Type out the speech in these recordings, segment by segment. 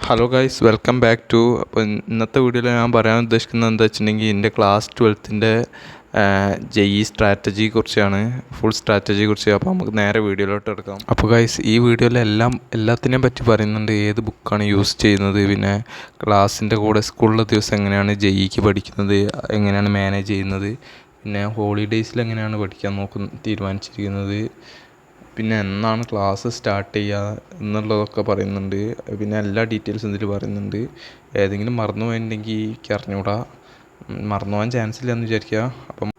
Hello guys, welcome back to. അപ്പോൾ ഇന്നത്തെ വീഡിയോയിൽ ഞാൻ പറയാൻ ഉദ്ദേശിക്കുന്നത് എന്താ വെച്ചിട്ടുണ്ടെങ്കിൽ എൻ്റെ ക്ലാസ് 12ൻ്റെ JEE സ്ട്രാറ്റജിയെ കുറിച്ചാണ്, ഫുൾ സ്ട്രാറ്റജിയെ കുറിച്ച്. അപ്പോൾ നമുക്ക് നേരെ വീഡിയോയിലോട്ട് എടുക്കാം. അപ്പോൾ ഗൈസ്, ഈ വീഡിയോയിൽ എല്ലാത്തിനെയും പറ്റി പറയുന്നുണ്ട്. ഏത് ബുക്കാണ് യൂസ് ചെയ്യുന്നത്, പിന്നെ ക്ലാസ്സിൻ്റെ കൂടെ സ്കൂളിലെ ദിവസം എങ്ങനെയാണ് JEEക്ക് പഠിക്കുന്നത്, എങ്ങനെയാണ് മാനേജ് ചെയ്യുന്നത്, പിന്നെ ഹോളിഡേയ്സിൽ എങ്ങനെയാണ് പഠിക്കാൻ തീരുമാനിച്ചിരിക്കുന്നത്, പിന്നെ എന്നാണ് ക്ലാസ് സ്റ്റാർട്ട് ചെയ്യുക എന്നുള്ളതൊക്കെ പറയുന്നുണ്ട്. പിന്നെ എല്ലാ ഡീറ്റെയിൽസും ഇതിൽ പറയുന്നുണ്ട്. ഏതെങ്കിലും മറന്നു പോയിട്ടുണ്ടെങ്കിൽ എനിക്ക് അറിഞ്ഞൂടാ, മറന്നു പോകാൻ ചാൻസ് ഇല്ല എന്ന് വിചാരിക്കുക. അപ്പം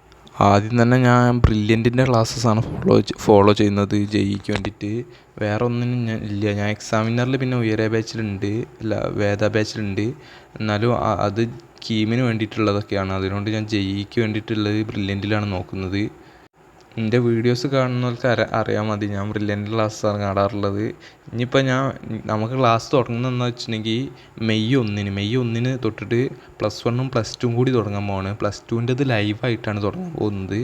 ആദ്യം തന്നെ ഞാൻ ബ്രില്യൻറ്റിൻ്റെ ക്ലാസ്സസാണ് ഫോളോ ചെയ്യുന്നത് JEEക്ക് വേണ്ടിയിട്ട്. വേറെ ഒന്നിനും ഞാൻ ഇല്ല. ഞാൻ എക്സാമിനറിൽ പിന്നെ ഉയരെ ബാച്ചിലുണ്ട്, വേദ ബാച്ചിലുണ്ട്. എന്നാലും അത് കീമിന് വേണ്ടിയിട്ടുള്ളതൊക്കെയാണ്. അതുകൊണ്ട് ഞാൻ JEEക്ക് വേണ്ടിയിട്ടുള്ളത് ബ്രില്യൻറ്റിലാണ് നോക്കുന്നത്. എൻ്റെ വീഡിയോസ് കാണുന്നവർക്ക് അറിയാൻ മതി, ഞാൻ ബ്രില്യൻ്റ് ക്ലാസ്സാണ് കാണാറുള്ളത്. ഇനിയിപ്പോൾ നമുക്ക് ക്ലാസ് തുടങ്ങുന്നതെന്ന് വെച്ചിട്ടുണ്ടെങ്കിൽ മെയ് 1 തൊട്ടിട്ട് +1ഉം +2ഉം കൂടി തുടങ്ങാൻ പോവാണ്. +2ൻ്റെത് ലൈവായിട്ടാണ് തുടങ്ങാൻ പോകുന്നത്.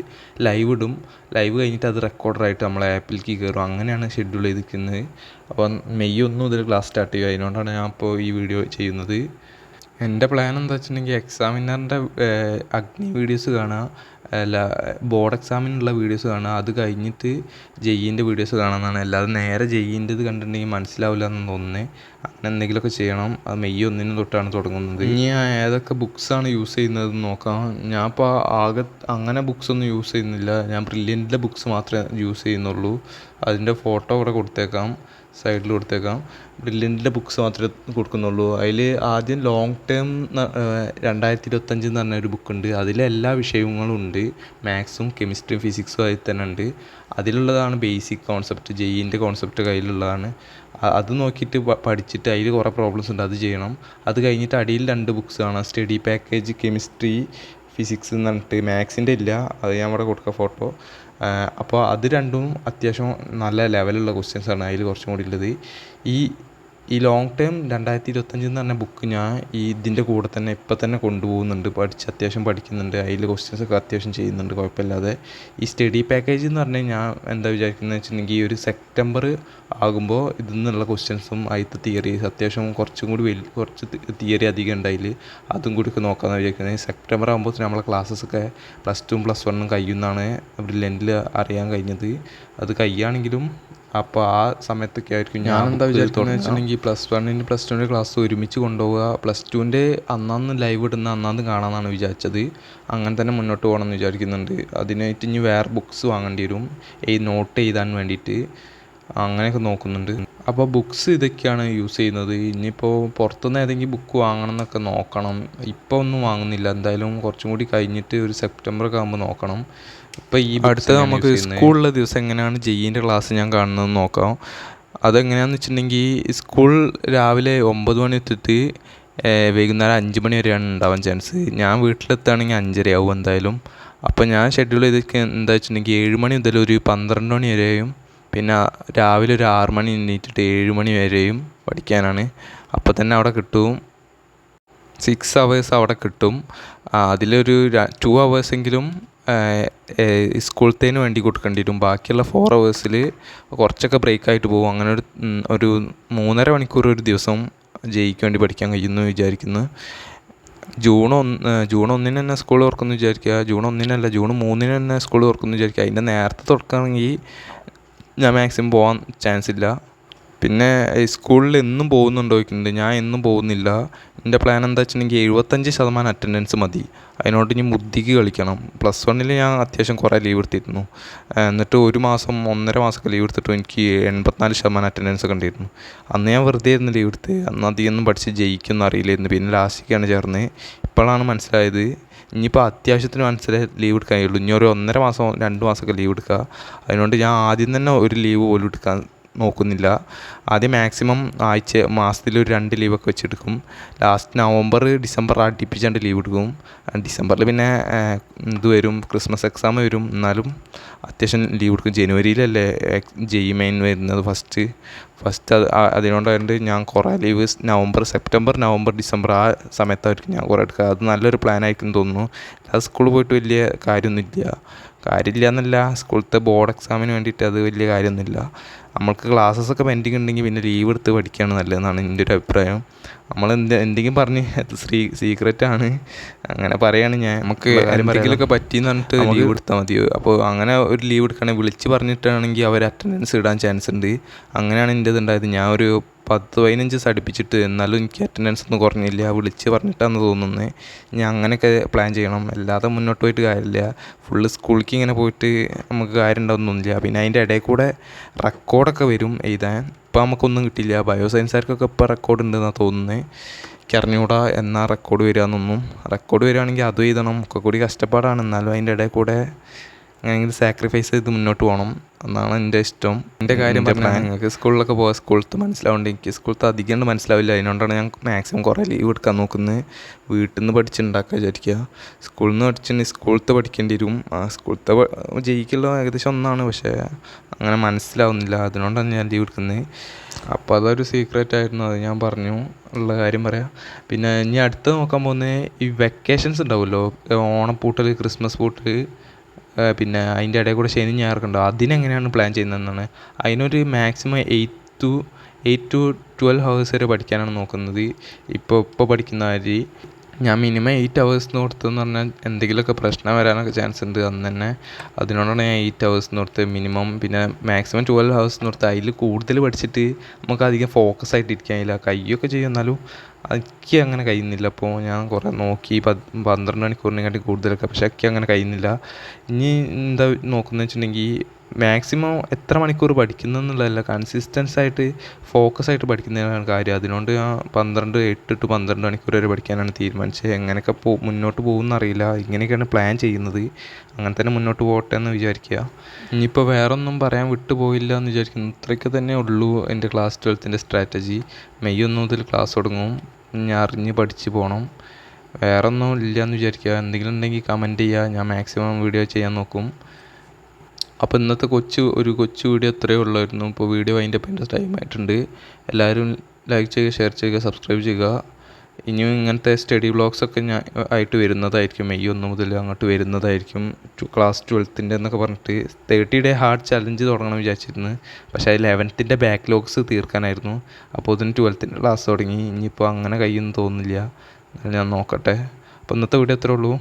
ലൈവ് ഇടും, ലൈവ് കഴിഞ്ഞിട്ട് അത് റെക്കോർഡറായിട്ട് നമ്മളെ ആപ്പിലേക്ക് കയറും. അങ്ങനെയാണ് ഷെഡ്യൂൾ ചെയ്തിരിക്കുന്നത്. അപ്പം മെയ് 1 മുതൽ ക്ലാസ് സ്റ്റാർട്ട് ചെയ്യുക. അതിനോടാണ് ഞാൻ ഇപ്പോൾ ഈ വീഡിയോ ചെയ്യുന്നത്. എൻ്റെ പ്ലാൻ എന്താ വെച്ചിട്ടുണ്ടെങ്കിൽ എക്സാമിനറിൻ്റെ അഗ്നി വീഡിയോസ് കാണുക, ബോർഡ് എക്സാമിനുള്ള വീഡിയോസ് കാണുക, അത് കഴിഞ്ഞിട്ട് JEEൻ്റെ വീഡിയോസ് കാണാമെന്നാണ്. അല്ലാതെ നേരെ JEEൻ്റെത് കണ്ടിട്ടുണ്ടെങ്കിൽ മനസ്സിലാവില്ല എന്ന് തോന്നുന്നത്. അങ്ങനെ എന്തെങ്കിലുമൊക്കെ ചെയ്യണം. അത് മെയ് 1 തൊട്ടാണ് തുടങ്ങുന്നത്. ഇനി ഞാൻ ഏതൊക്കെ ബുക്സാണ് യൂസ് ചെയ്യുന്നതെന്ന് നോക്കാം. ഞാൻ ഇപ്പോൾ അങ്ങനെ ബുക്സൊന്നും യൂസ് ചെയ്യുന്നില്ല. ഞാൻ ബ്രില്യൻറ്റിൻ്റെ ബുക്സ് മാത്രമേ യൂസ് ചെയ്യുന്നുള്ളൂ. അതിൻ്റെ ഫോട്ടോ ഇവിടെ കൊടുത്തേക്കാം, സൈഡിൽ കൊടുത്തേക്കാം. ബ്രില്യൻറ്റിൻ്റെ ബുക്സ് മാത്രമേ കൊടുക്കുന്നുള്ളൂ. അതിൽ ആദ്യം ലോങ് ടേം 2025 എന്ന് പറഞ്ഞൊരു ബുക്കുണ്ട്. അതിലെല്ലാ വിഷയങ്ങളും ഉണ്ട്. മാത്സും കെമിസ്ട്രിയും ഫിസിക്സും അതിൽ തന്നെ ഉണ്ട്. അതിലുള്ളതാണ് ബേസിക് കോൺസെപ്റ്റ്, JEEൻ്റെ കോൺസെപ്റ്റ് കയ്യിലുള്ളതാണ്. അത് നോക്കിയിട്ട് പഠിച്ചിട്ട് അതിൽ കുറേ പ്രോബ്ലംസ് ഉണ്ട്, അത് ചെയ്യണം. അത് കഴിഞ്ഞിട്ട് അടിയിൽ 2 ബുക്സ് കാണാം, സ്റ്റഡി പാക്കേജ് കെമിസ്ട്രി ഫിസിക്സ് എന്ന് പറഞ്ഞിട്ട്. മാത്സിൻ്റെ ഇല്ല, അത് ഞാൻ ഇവിടെ കൊടുക്കാം ഫോട്ടോ. അപ്പോൾ അത് രണ്ടും അത്യാവശ്യം നല്ല ലെവലുള്ള ക്വസ്റ്റ്യൻസാണ് അതിൽ കുറച്ചും കൂടി ഉള്ളത്. ഈ ലോങ് ടേം 2025 എന്ന് പറഞ്ഞ ബുക്ക് ഞാൻ ഇതിൻ്റെ കൂടെ തന്നെ ഇപ്പം തന്നെ കൊണ്ടുപോകുന്നുണ്ട്. അത്യാവശ്യം പഠിക്കുന്നുണ്ട്. അതിൽ ക്വസ്റ്റ്യൻസൊക്കെ അത്യാവശ്യം ചെയ്യുന്നുണ്ട് കുഴപ്പമില്ലാതെ. ഈ സ്റ്റഡി പാക്കേജ് എന്ന് പറഞ്ഞാൽ ഞാൻ എന്താ വിചാരിക്കുന്നത് വെച്ചിട്ടുണ്ടെങ്കിൽ, ഈ ഒരു സെപ്റ്റംബർ ആകുമ്പോൾ ഇതിൽ നിന്നുള്ള ക്വസ്റ്റ്യൻസും അതിലത്തെ തിയറീസ് അത്യാവശ്യം കുറച്ച് തിയറി അധികം ഉണ്ട് അതിൽ, അതും കൂടി ഒക്കെ നോക്കാമെന്ന് വിചാരിക്കുന്നത്. സെപ്റ്റംബർ ആകുമ്പോൾ നമ്മളെ ക്ലാസ്സസൊക്കെ +2ഉം +1ഉം കഴിയുമെന്നാണ് ബ്രില്യൻറ്റിൽ അറിയാൻ കഴിഞ്ഞത്. അത് കഴിയുകയാണെങ്കിലും അപ്പോൾ ആ സമയത്തൊക്കെ ആയിരിക്കും ഞാൻ എന്താ വിചാരിക്കുന്നത് വെച്ചിട്ടുണ്ടെങ്കിൽ +1ൻ്റെ +2ൻ്റെ ക്ലാസ് ഒരുമിച്ച് കൊണ്ടുപോവുക. +2ൻ്റെ അന്നാന്ന് ലൈവ് ഇടുന്ന അന്നാന്ന് കാണാമെന്നാണ് വിചാരിച്ചത്. അങ്ങനെ തന്നെ മുന്നോട്ട് പോകണമെന്ന് വിചാരിക്കുന്നുണ്ട്. അതിനായിട്ട് ഇനി വേറെ ബുക്സ് വാങ്ങേണ്ടി വരും, നോട്ട് എഴുതാൻ വേണ്ടിയിട്ട്. അങ്ങനെയൊക്കെ നോക്കുന്നുണ്ട്. അപ്പോൾ ബുക്സ് ഇതൊക്കെയാണ് യൂസ് ചെയ്യുന്നത്. ഇനിയിപ്പോൾ പുറത്തുനിന്ന് ഏതെങ്കിലും ബുക്ക് വാങ്ങണം എന്നൊക്കെ നോക്കണം. ഇപ്പോൾ ഒന്നും വാങ്ങുന്നില്ല, എന്തായാലും കുറച്ചും കൂടി കഴിഞ്ഞിട്ട് ഒരു സെപ്റ്റംബറൊക്കെ ആകുമ്പോൾ നോക്കണം. ഇപ്പോൾ ഈ അടുത്ത് നമുക്ക് സ്കൂളിലെ ദിവസം എങ്ങനെയാണ് JEEൻ്റെ ക്ലാസ് ഞാൻ കാണുന്നതെന്ന് നോക്കാം. അതെങ്ങനെയാണെന്ന് വെച്ചിട്ടുണ്ടെങ്കിൽ, സ്കൂൾ രാവിലെ 9 മണി തൊട്ടിട്ട് വൈകുന്നേരം 5 മണി വരെയാണ് ഉണ്ടാവാൻ ചാൻസ്. ഞാൻ വീട്ടിലെത്തുകയാണെങ്കിൽ 5:30 ആവും എന്തായാലും. അപ്പോൾ ഞാൻ ഷെഡ്യൂൾ ചെയ്തിട്ട് എന്താ വെച്ചിട്ടുണ്ടെങ്കിൽ 7 മണി മുതൽ ഒരു 12 മണി വരെയും, പിന്നെ രാവിലെ ഒരു 6 മണി എണീറ്റിട്ട് 7 മണി വരെയും പഠിക്കാനാണ്. അപ്പോൾ തന്നെ അവിടെ കിട്ടും 6 hours അവിടെ കിട്ടും. അതിലൊരു 2 hours എങ്കിലും സ്കൂളത്തേന് വേണ്ടി കൊടുക്കേണ്ടി വരും. ബാക്കിയുള്ള 4 hours കുറച്ചൊക്കെ ബ്രേക്കായിട്ട് പോകും. അങ്ങനെ ഒരു 3.5 മണിക്കൂർ ഒരു ദിവസം JEEക്ക് വേണ്ടി പഠിക്കാൻ കഴിയുമെന്ന് വിചാരിക്കുന്നു. ജൂൺ 1 തന്നെ സ്കൂൾ തുറക്കുമെന്ന് വിചാരിക്കുക. ജൂൺ 1 ജൂൺ 3 തന്നെ സ്കൂൾ തുറക്കുമെന്ന് വിചാരിക്കുക. അതിൻ്റെ നേരത്തെ തുറക്കുകയാണെങ്കിൽ ഞാൻ മാക്സിമം പോകാൻ ചാൻസ് ഇല്ല. പിന്നെ സ്കൂളിൽ എന്നും പോകുന്നുണ്ടോ ചോദിക്കുന്നുണ്ട്. ഞാൻ എന്നും പോകുന്നില്ല. എൻ്റെ പ്ലാൻ എന്താ വെച്ചിട്ടുണ്ടെങ്കിൽ 75% അറ്റൻഡൻസ് മതി. അതിനോട് ഇനി മുദ്ദിക്ക് കളിക്കണം. +1 ഞാൻ അത്യാവശ്യം കുറേ ലീവ് എടുത്തിരുന്നു. എന്നിട്ട് 1.5 മാസമൊക്കെ ലീവ് എടുത്തിട്ട് എനിക്ക് 84% അറ്റൻഡൻസ് ഒക്കെ ഉണ്ടായിരുന്നു. അന്ന് ഞാൻ വെറുതെ ആയിരുന്നു ലീവ് എടുത്ത്. അന്ന് അധികമൊന്നും പഠിച്ച് ജയിക്കുമെന്ന് അറിയില്ലായിരുന്നു. പിന്നെ ലാസ്റ്റിലേക്കാണ് ചേർന്നത്. ഇപ്പോഴാണ് മനസ്സിലായത്. ഇനിയിപ്പോൾ അത്യാവശ്യത്തിന് മനസ്സിലായി ലീവ് എടുക്കാൻ കഴിയുള്ളൂ. ഇനി ഒരു 1.5 മാസം 2 മാസമൊക്കെ ലീവ് എടുക്കുക. അതിനോണ്ട് ഞാൻ ആദ്യം തന്നെ ഒരു ലീവ് പോലും എടുക്കാൻ നോക്കുന്നില്ല. ആദ്യം മാക്സിമം മാസത്തിൽ ഒരു 2 ലീവൊക്കെ വെച്ചെടുക്കും. ലാസ്റ്റ് നവംബർ ഡിസംബർ അടുപ്പിച്ചാണ്ട് ലീവ് എടുക്കും. ഡിസംബറിൽ പിന്നെ വരും, ക്രിസ്മസ് എക്സാം വരും. എന്നാലും അത്യാവശ്യം ലീവ് എടുക്കും. ജനുവരിയിലല്ലേ JEE മെയിൻ വരുന്നത് ഫസ്റ്റ്. ഫസ്റ്റ് അതിനോണ്ടായിട്ട് ഞാൻ കുറേ ലീവ് സെപ്റ്റംബർ നവംബർ ഡിസംബർ ആ സമയത്തായിരിക്കും ഞാൻ കുറേ എടുക്കുക. അത് നല്ലൊരു പ്ലാനായിരിക്കും തോന്നുന്നു. അത് സ്കൂളിൽ പോയിട്ട് വലിയ കാര്യമില്ല എന്നല്ല, സ്കൂളത്തെ ബോർഡ് എക്സാമിന് വേണ്ടിയിട്ട് അത് വലിയ കാര്യമൊന്നുമില്ല. നമ്മൾക്ക് ക്ലാസ്സസൊക്കെ പെൻഡിങ് ഉണ്ടെങ്കിൽ പിന്നെ ലീവ് എടുത്ത് പഠിക്കുകയാണ് നല്ലതെന്നാണ് എൻ്റെ ഒരു അഭിപ്രായം. നമ്മൾ എന്തെങ്കിലും പറഞ്ഞ് സീക്രറ്റാണ് അങ്ങനെ പറയുകയാണ് ഞാൻ. നമുക്ക് എന്തെങ്കിലുമൊക്കെ പറ്റിയെന്ന് പറഞ്ഞിട്ട് ലീവ് എടുത്താൽ മതിയോ. അപ്പോൾ അങ്ങനെ ഒരു ലീവ് എടുക്കുകയാണെങ്കിൽ വിളിച്ച് പറഞ്ഞിട്ടാണെങ്കിൽ അവർ അറ്റൻഡൻസ് ഇടാൻ ചാൻസ് ഉണ്ട്. അങ്ങനെയാണ് എൻ്റെ ഇതുണ്ടായത്. ഞാൻ ഒരു 10-15 ദിവസം അടുപ്പിച്ചിട്ട് എന്നാലും എനിക്ക് അറ്റൻഡൻസ് ഒന്നും കുറഞ്ഞില്ല. വിളിച്ച് പറഞ്ഞിട്ടാണെന്ന് തോന്നുന്നത്. ഞാൻ അങ്ങനെയൊക്കെ പ്ലാൻ ചെയ്യണം, അല്ലാതെ മുന്നോട്ട് പോയിട്ട് കാര്യമില്ല. ഫുള്ള് സ്കൂളിലേക്ക് ഇങ്ങനെ പോയിട്ട് നമുക്ക് കാര്യം ഉണ്ടാവുന്നൊന്നുമില്ല. പിന്നെ അതിൻ്റെ ഇടയിൽ കൂടെ റെക്കോർഡൊക്കെ വരും എഴുതാൻ. ഇപ്പോൾ നമുക്കൊന്നും കിട്ടില്ല. ബയോസയൻസുകാർക്കൊക്കെ ഇപ്പോൾ റെക്കോർഡ് ഉണ്ടെന്നാണ് തോന്നുന്നത്. എനിക്കറിഞ്ഞൂടാ എന്നാ റെക്കോർഡ് വരികയെന്നൊന്നും. റെക്കോർഡ് വരികയാണെങ്കിൽ അതും എഴുതണം. ഒക്കെ കൂടി കഷ്ടപ്പാടാണ്. എന്നാലും അതിൻ്റെ ഇടയിൽ കൂടെ അങ്ങനെയെങ്കിലും സാക്രിഫൈസ് ചെയ്ത് മുന്നോട്ട് പോകണം എന്നാണ് എൻ്റെ ഇഷ്ടം. എൻ്റെ കാര്യം പറഞ്ഞാൽ നിങ്ങൾക്ക് സ്കൂളിലൊക്കെ പോകാൻ സ്കൂളത്ത് മനസ്സിലാവുന്നുണ്ട്. എനിക്ക് സ്കൂളത്ത് അധികം മനസ്സിലാവില്ല. അതിനോണ്ടാണ് ഞാൻ മാക്സിമം കുറേ ലീവ് എടുക്കാൻ നോക്കുന്നത്. വീട്ടിൽ നിന്ന് പഠിച്ചുണ്ടാക്കുക വിചാരിക്കുക. സ്കൂളിൽ നിന്ന് പഠിച്ചിട്ടുണ്ടെങ്കിൽ സ്കൂളത്തെ പഠിക്കേണ്ടി വരും. സ്കൂളത്തെ ജയിക്കുള്ള ഏകദേശം ഒന്നാണ്, പക്ഷേ അങ്ങനെ മനസ്സിലാവുന്നില്ല. അതിനോണ്ടാണ് ഞാൻ ലീവ് എടുക്കുന്നത്. അപ്പോൾ അതൊരു സീക്രറ്റായിരുന്നു, അത് ഞാൻ പറഞ്ഞു ഉള്ള കാര്യം പറയാം. പിന്നെ ഇനി അടുത്ത് നോക്കാൻ പോകുന്നത് ഈ വെക്കേഷൻസ് ഉണ്ടാവുമല്ലോ, ഓണപ്പൂട്ടൽ, ക്രിസ്മസ് പൂട്ടൽ, പിന്നെ അതിൻ്റെ ഇടയിൽ കൂടെ ശനി ഞായറൊക്കെ ഉണ്ടാവും. അതിനെങ്ങനെയാണ് പ്ലാൻ ചെയ്യുന്നതെന്നാണ്. അതിനൊരു മാക്സിമം 8 to 12 hours വരെ പഠിക്കാനാണ് നോക്കുന്നത്. ഇപ്പോൾ പഠിക്കുന്ന കാര്യം ഞാൻ മിനിമം 8 hours കൊടുത്തതെന്ന് പറഞ്ഞാൽ എന്തെങ്കിലുമൊക്കെ പ്രശ്നം വരാനൊക്കെ ചാൻസ് ഉണ്ട് അന്ന് തന്നെ. അതിനോടാണ് ഞാൻ 8 hours കൊടുത്തത് മിനിമം. പിന്നെ മാക്സിമം 12 hours കൊടുത്ത് അതിൽ കൂടുതൽ പഠിച്ചിട്ട് നമുക്ക് അധികം ഫോക്കസ് ആയിട്ട് ഇരിക്കാൻ കഴിയില്ല. കഴിയൊക്കെ ചെയ്യും, എന്നാലും എനിക്ക് അങ്ങനെ കഴിയുന്നില്ല. അപ്പോൾ ഞാൻ കുറേ നോക്കി 12 മണിക്കൂറിനെക്കാട്ടി കൂടുതലൊക്കെ, പക്ഷേ എനിക്ക് അങ്ങനെ കഴിയുന്നില്ല. ഇനി എന്താ നോക്കുന്നത് വെച്ചിട്ടുണ്ടെങ്കിൽ മാക്സിമം എത്ര മണിക്കൂർ പഠിക്കുന്നു എന്നുള്ളതല്ല, കൺസിസ്റ്റൻസ് ആയിട്ട് ഫോക്കസ് ആയിട്ട് പഠിക്കുന്നതാണ് കാര്യം. അതുകൊണ്ട് ഞാൻ 8 to 12 മണിക്കൂർ വരെ പഠിക്കാനാണ് തീരുമാനിച്ചത്. എങ്ങനെയൊക്കെ മുന്നോട്ട് പോകുമെന്നറിയില്ല. ഇങ്ങനെയൊക്കെയാണ് പ്ലാൻ ചെയ്യുന്നത്. അങ്ങനെ തന്നെ മുന്നോട്ട് പോകട്ടെ എന്ന് വിചാരിക്കുക. ഇനിയിപ്പോൾ വേറെ ഒന്നും പറയാൻ വിട്ടുപോയില്ല എന്ന് വിചാരിക്കുന്നു. ഇത്രയൊക്കെ തന്നെ ഉള്ളൂ എൻ്റെ ക്ലാസ് 12ൻ്റെ സ്ട്രാറ്റജി. മെയ് 1 മുതൽ ക്ലാസ് തുടങ്ങും. ഞാൻ അറിഞ്ഞ് പഠിച്ച് പോകണം. വേറെ ഒന്നും ഇല്ല എന്ന് വിചാരിക്കുക. എന്തെങ്കിലും ഉണ്ടെങ്കിൽ കമൻറ്റ് ചെയ്യുക. ഞാൻ മാക്സിമം വീഡിയോ ചെയ്യാൻ നോക്കും. അപ്പോൾ ഇന്നത്തെ ഒരു കൊച്ചു വീഡിയോ ഇത്രയേ ഉള്ളായിരുന്നു. ഇപ്പോൾ വീഡിയോ അതിൻ്റെ പിന്നെ ടൈം ആയിട്ടുണ്ട്. എല്ലാവരും ലൈക്ക് ചെയ്യുക, ഷെയർ ചെയ്യുക, സബ്സ്ക്രൈബ് ചെയ്യുക. ഇനിയും ഇങ്ങനത്തെ സ്റ്റഡി വ്ളോഗ്സൊക്കെ ആയിട്ട് വരുന്നതായിരിക്കും. മെയ് 1 മുതൽ അങ്ങോട്ട് വരുന്നതായിരിക്കും. ക്ലാസ് 12ൻ്റെ എന്നൊക്കെ പറഞ്ഞിട്ട് 30 day ഹാർഡ് ചലഞ്ച് തുടങ്ങണം വിചാരിച്ചിരുന്നു. പക്ഷേ അതിൽ 11ൻ്റെ ബാക്ക്ലോഗ്സ് തീർക്കാനായിരുന്നു. അപ്പോൾ ഇതിന് 12ൻ്റെ ക്ലാസ് തുടങ്ങി. ഇനിയിപ്പോൾ അങ്ങനെ കഴിയുമെന്ന് തോന്നുന്നില്ല. ഞാൻ നോക്കട്ടെ. അപ്പോൾ ഇന്നത്തെ വീഡിയോ അത്രേ ഉള്ളൂ.